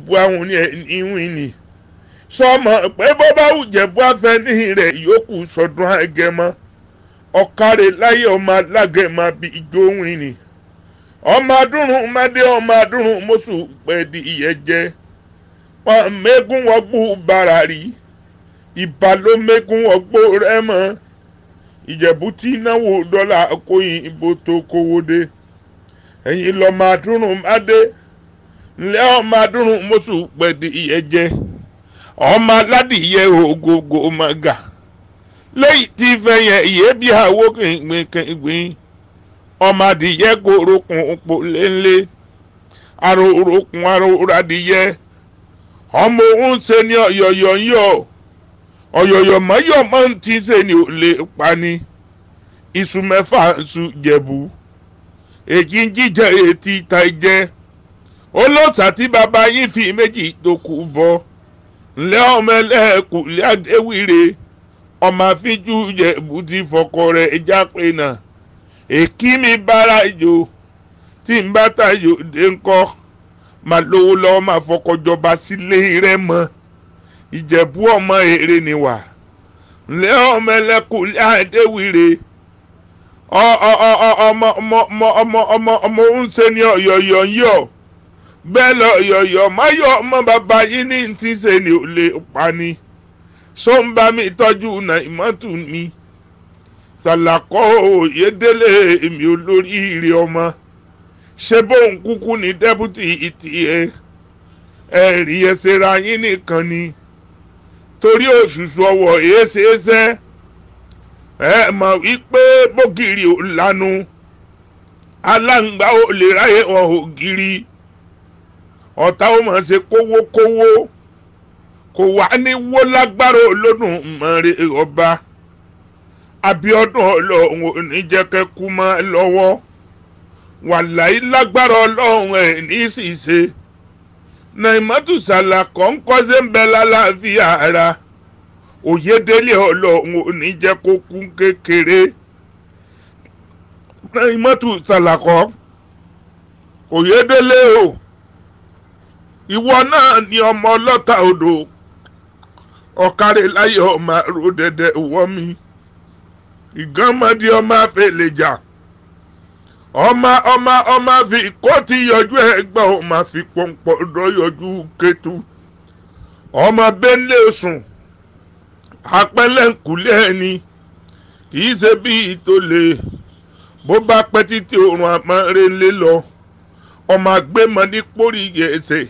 Ìjẹ̀bú àwọn ní ìwìn ni sọmọ pé bó bá wù Ìjẹ̀bú afẹ́ni rẹ̀ yòókù sọdún Agẹmọ ọ̀kàrẹ̀ láyé ọmọ alágẹmọ bí ijó wìn ni ọmọ adúrún mádé ọmọ adúrún mọ́sù pẹ̀dí ìyẹ́jẹ́ wọn mẹ́gún wọgbó bàrà rí ìbà ló mẹ́gún wọgbó rẹ̀ mọ́ Ìjẹ̀bú tí náwó dọ́là kóyin ìbò tó kówó dé ẹ̀yin lọ́mọ adúrún mádé ńlẹ́ ọmọ adúrún mọ́sù pẹ̀dí ìyẹ́jẹ́ ọmọ aládìyẹ ògógó màgà lẹ́yìn tí fẹ́yẹ ìyẹ́ bí àwọ̀ kìngbìn ọmọ adìyẹ kòrókùn òpó lélẹ̀ àròrókùn àròrádìyẹ ọmọ òun ṣe ní ọ̀yọ̀yọ̀ ń yọ̀ ọ̀yọ̀yọ̀ mọ́yọ̀ máa ń tí ṣe ní olè pani iṣu mẹ́fà ṣu Jẹ̀bú èjì ń jíjẹ etí ta jẹ olóòṣà tí bàbá yín fi méjì tó kù bọ ńlẹ́ ọmọ ẹlẹ́ẹ̀kú lé adéwìrè ọmọ àfíjú Jẹ̀bú ti fọkọ rẹ̀ ẹja pé náà èkí mi bára ìjò tí ń bá tayò dé ńkọ́ máa lówó lọ́wọ́ máa fọkọjọba sílé rẹ̀ mọ́ Ìjẹ̀bú ọmọ èrè níwà ńlẹ́ ọmọ ẹlẹ́kú lé adéwìrè ọmọ ń ṣe ní ọ̀yọ̀yọ̀ ń yọ̀ bẹ́ẹ̀ lọ ọ̀yọ̀yọ̀ máyọ̀ ọmọ bàbá yín ní ti ṣe ní olè pani sọ́nba mi tọ́jú Nàìmọ́tù mi Sàlàkọ́ Oyèdélé èmi olórí ire ọmọ ṣé bóun kúkú ní dẹ́bùtì ìtì ẹ̀rí ẹsẹ̀ ra yín nìkan ni torí òṣùṣù ọwọ́ èéṣeéṣẹ́ ẹ mọ̀ wípé bógiri ò lanu aláǹgbá ò lè ráyè wọn ògiri ọ̀tá ó mọ̀ ṣe kówókówó kò wá ní wó lágbára olódùn mọ̀rẹ́ ọba Abíọ́dún Ọlọ́run ò ní jẹ́ kẹ́kú mọ́ lọ́wọ́ wàláì lágbára Ọlọ́run ẹ̀ ní ṣìṣe Nàìmọ́tù Sàlàkọ́ ń kọ́sẹ́ ń bẹ lálàáfíà ara Oyèdélé Ọlọ́run ò ní jẹ́ kó kú kékeré Nàìmọ́tù Sàlàkọ́ Oyèdélé o ìwọ náà ni ọmọ ọlọ́ta odò ọ̀kàrẹ̀ láyé ọmọ àrò dẹ̀dẹ̀ wọ́ mi ìgánmọ́dé ọmọ àfẹlẹ́jà ọmọ fi kóòtù yọjú ẹgbẹ́ ọmọ fi pọ̀npọ̀ ọ̀dọ́ yọjú kẹtù ọmọ bẹ́ńlẹ̀ sùn apẹ́lẹ́ǹkùlẹ̀ ẹni kìí ṣe bí ìtòlè bó bá pẹ́ títí òrùn àmọ́rẹ́lẹ́ lọ ọmọ agbẹ́mọ ní pórí ẹsẹ̀